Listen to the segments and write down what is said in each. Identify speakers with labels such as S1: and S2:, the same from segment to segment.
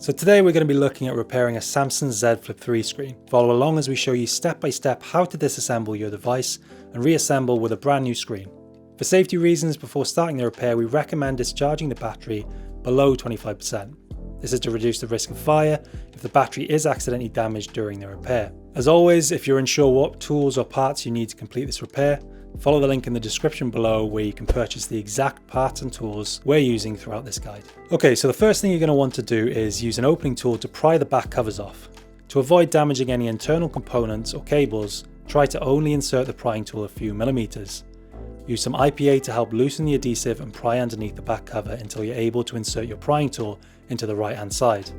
S1: So today we're going to be looking at repairing a Samsung Z Flip 3 screen. Follow along as we show you step by step how to disassemble your device and reassemble with a brand new screen. For safety reasons, before starting the repair, we recommend discharging the battery below 25%. This is to reduce the risk of fire if the battery is accidentally damaged during the repair. As always, if you're unsure what tools or parts you need to complete this repair, follow the link in the description below where you can purchase the exact parts and tools we're using throughout this guide. Okay, so the first thing you're going to want to do is use an opening tool to pry the back covers off. To avoid damaging any internal components or cables, try to only insert the prying tool a few millimeters. Use some IPA to help loosen the adhesive and pry underneath the back cover until you're able to insert your prying tool into the right hand side.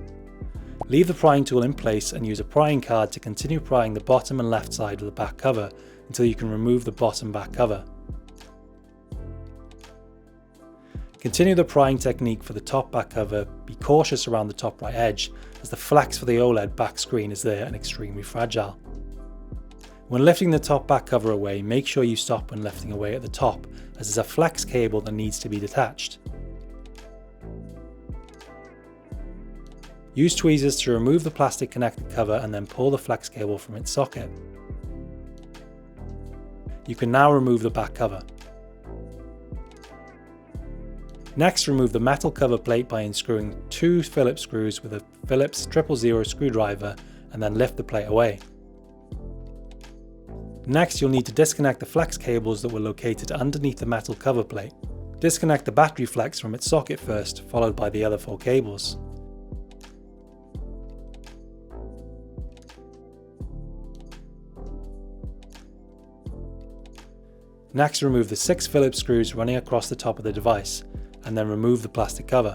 S1: Leave the prying tool in place and use a prying card to continue prying the bottom and left side of the back cover until you can remove the bottom back cover. Continue the prying technique for the top back cover. Be cautious around the top right edge as the flex for the OLED back screen is there and extremely fragile. When lifting the top back cover away, make sure you stop when lifting away at the top, as there's a flex cable that needs to be detached. Use tweezers to remove the plastic connected cover and then pull the flex cable from its socket. You can now remove the back cover. Next, remove the metal cover plate by unscrewing 2 Phillips screws with a Phillips 000 screwdriver and then lift the plate away. Next, you'll need to disconnect the flex cables that were located underneath the metal cover plate. Disconnect the battery flex from its socket first, followed by the other 4 cables. Next, remove the 6 Phillips screws running across the top of the device, and then remove the plastic cover.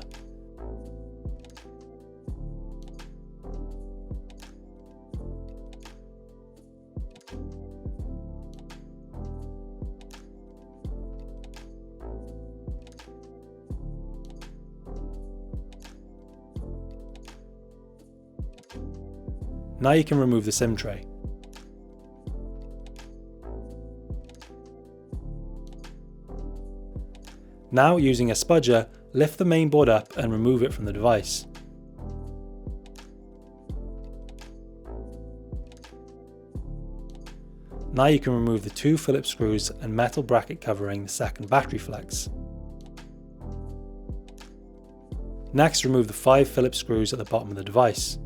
S1: Now you can remove the SIM tray. Now, using a spudger, lift the main board up and remove it from the device. Now you can remove the 2 Phillips screws and metal bracket covering the second battery flex. Next, remove the 5 Phillips screws at the bottom of the device.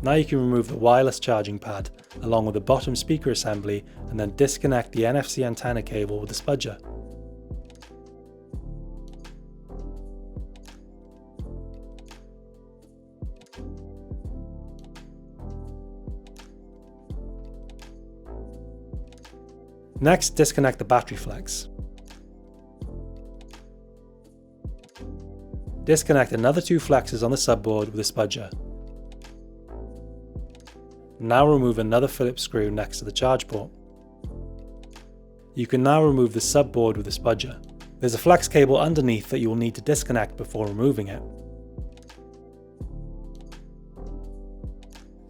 S1: Now you can remove the wireless charging pad along with the bottom speaker assembly and then disconnect the NFC antenna cable with the spudger. Next, disconnect the battery flex. Disconnect another 2 flexes on the subboard with a spudger. Now remove another Phillips screw next to the charge port. You can now remove the subboard with a spudger. There's a flex cable underneath that you will need to disconnect before removing it.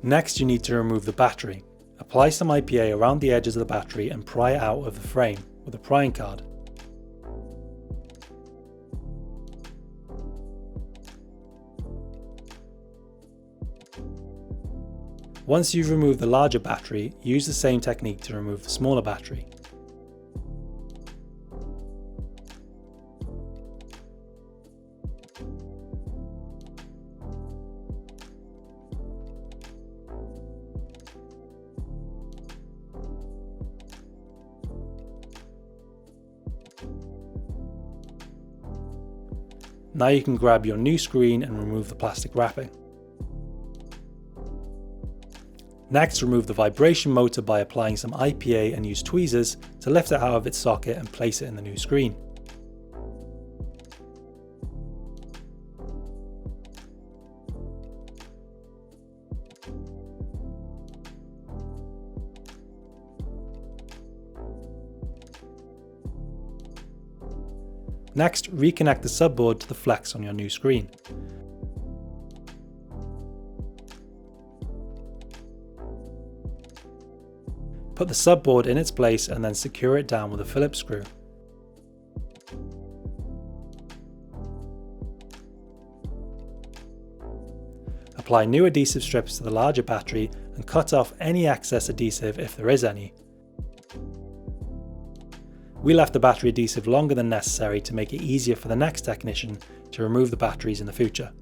S1: Next, you need to remove the battery. Apply some IPA around the edges of the battery and pry it out of the frame with a prying card. Once you've removed the larger battery, use the same technique to remove the smaller battery. Now you can grab your new screen and remove the plastic wrapping. Next, remove the vibration motor by applying some IPA and use tweezers to lift it out of its socket and place it in the new screen. Next, reconnect the subboard to the flex on your new screen. Put the subboard in its place and then secure it down with a Phillips screw. Apply new adhesive strips to the larger battery and cut off any excess adhesive if there is any. We left the battery adhesive longer than necessary to make it easier for the next technician to remove the batteries in the future.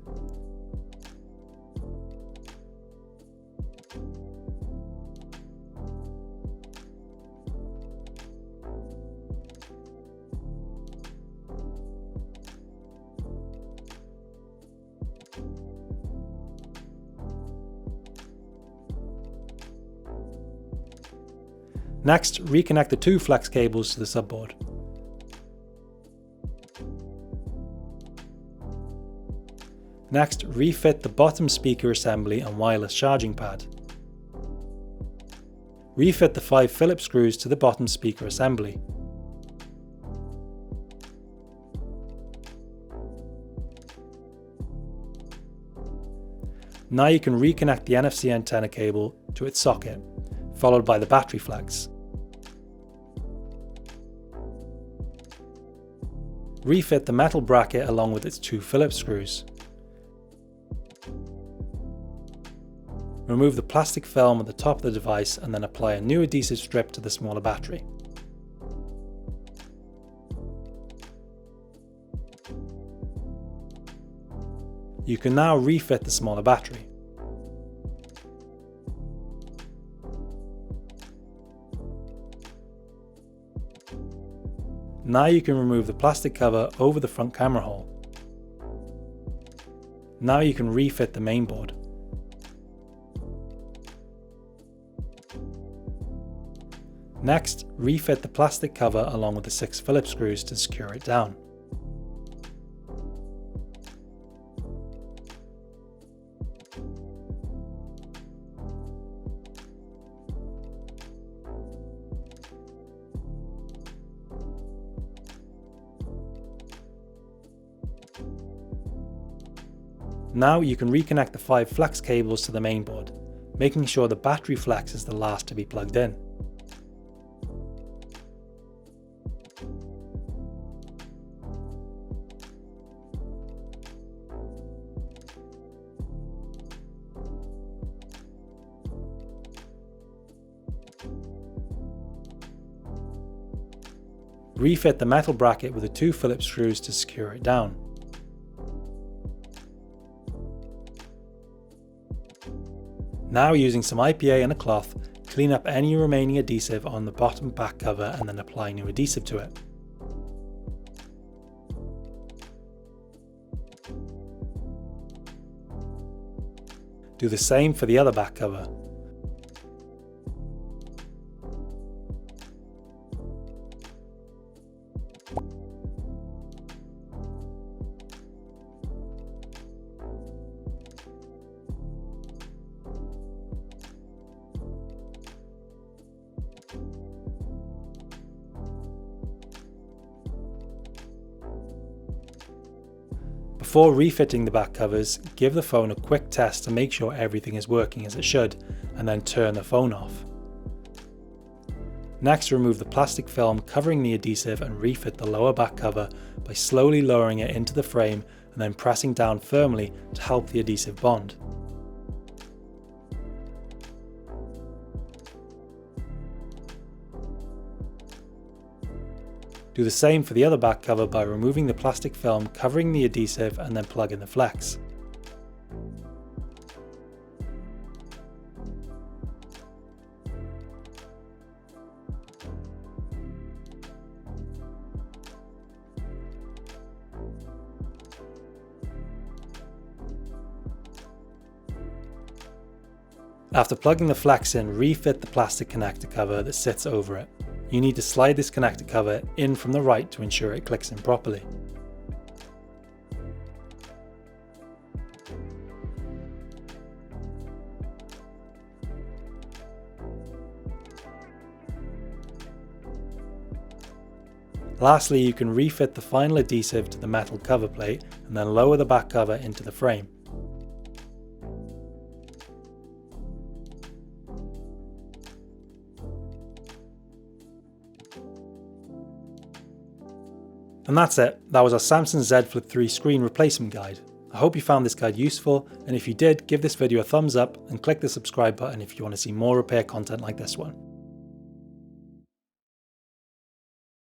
S1: Next, reconnect the two flex cables to the subboard. Next, refit the bottom speaker assembly and wireless charging pad. Refit the 5 Phillips screws to the bottom speaker assembly. Now you can reconnect the NFC antenna cable to its socket, followed by the battery flex. Refit the metal bracket along with its 2 Phillips screws. Remove the plastic film at the top of the device and then apply a new adhesive strip to the smaller battery. You can now refit the smaller battery. Now you can remove the plastic cover over the front camera hole. Now you can refit the mainboard. Next, refit the plastic cover along with the 6 Phillips screws to secure it down. Now you can reconnect the 5 flex cables to the mainboard, making sure the battery flex is the last to be plugged in. Refit the metal bracket with the 2 Phillips screws to secure it down. Now, using some IPA and a cloth, clean up any remaining adhesive on the bottom back cover and then apply new adhesive to it. Do the same for the other back cover. Before refitting the back covers, give the phone a quick test to make sure everything is working as it should, and then turn the phone off. Next, remove the plastic film covering the adhesive and refit the lower back cover by slowly lowering it into the frame and then pressing down firmly to help the adhesive bond. Do the same for the other back cover by removing the plastic film covering the adhesive and then plug in the flex. After plugging the flex in, refit the plastic connector cover that sits over it. You need to slide this connector cover in from the right to ensure it clicks in properly. Lastly, you can refit the final adhesive to the metal cover plate and then lower the back cover into the frame. And that's it, that was our Samsung Z Flip 3 screen replacement guide. I hope you found this guide useful, and if you did, give this video a thumbs up and click the subscribe button if you want to see more repair content like this one.